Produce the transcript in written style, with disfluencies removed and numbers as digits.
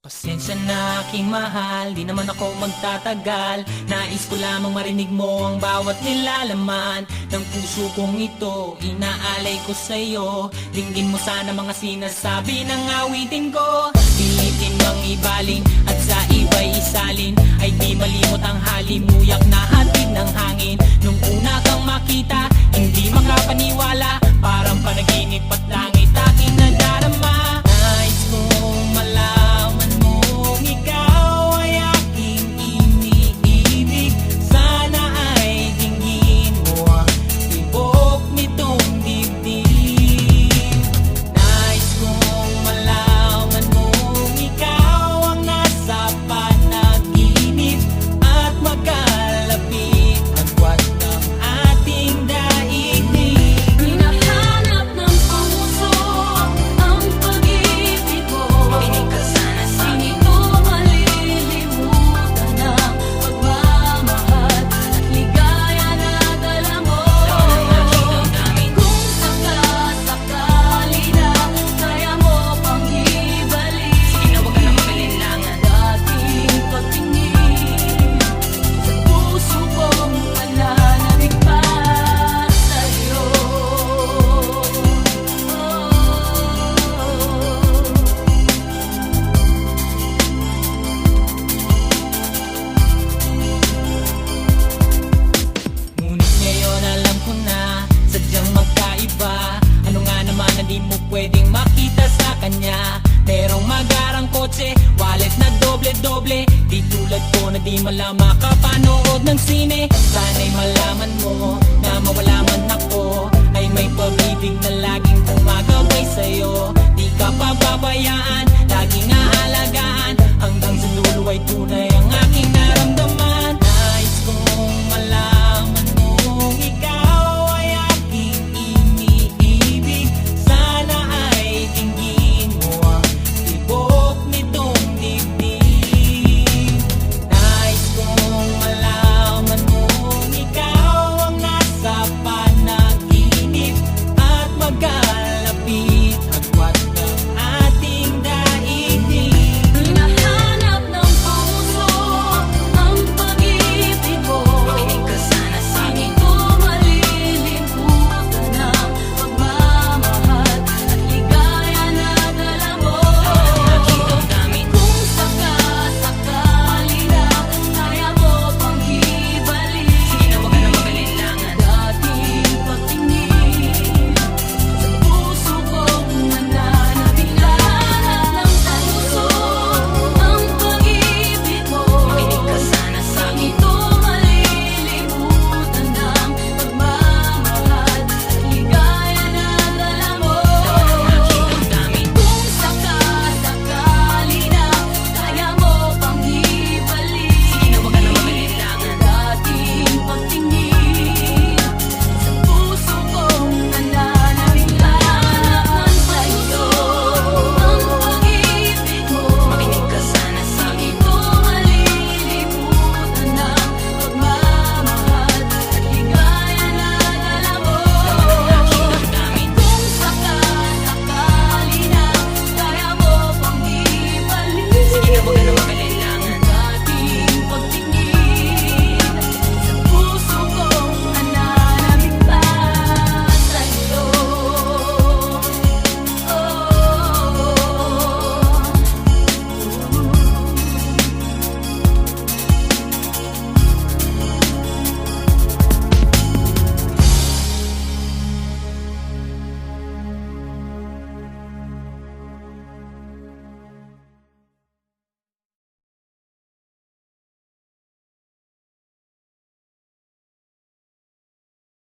Pasensya na aking mahal, di naman ako magtatagal. Nais ko lamang marinig mo ang bawat nilalaman ng puso kong ito, inaalay ko sa'yo. Dinggin mo sana mga sinasabi ng awitin ko. Pilitin mang ibaling at sa iba'y isalin, ay di malimot ang halimuyak na hatid ng hangin. Nung una kang makita, hindi makapaniwala, parang panaginip at langit aking nadarama. Nais kong malaman mong ikaw ay aking iniibig. Sana ay dinggin mo ang tibok nitong dibdib. Nais kong malaman mong ikaw ang nasa panaginip at magkalapit agwat ng ating daigdig. Hinahanap ng puso ang pag-ibig mo. Makinig ka sana sa Hindi ko malilimutan ang pagmamahal at ligaya na dala mo. Kung sakasakali na kaya mo pang ibalik, Sige na, huwag ka na mag-alinlangan. dating pagtingin sa puso kong pananabik pa sa'yo. Ngunit ngayon alam ko na sadyang magkaiba. Ano nga naman na di mo pwedeng makita sa kanya? Merong magarang kotse, wallet na doble-doble. Di tulad ko na di malam makapanood ng sine. Sana'y malaman mo na mawala man ako, ay may pag-ibig na laging gumagabay sa'yo. Di ka pababayaan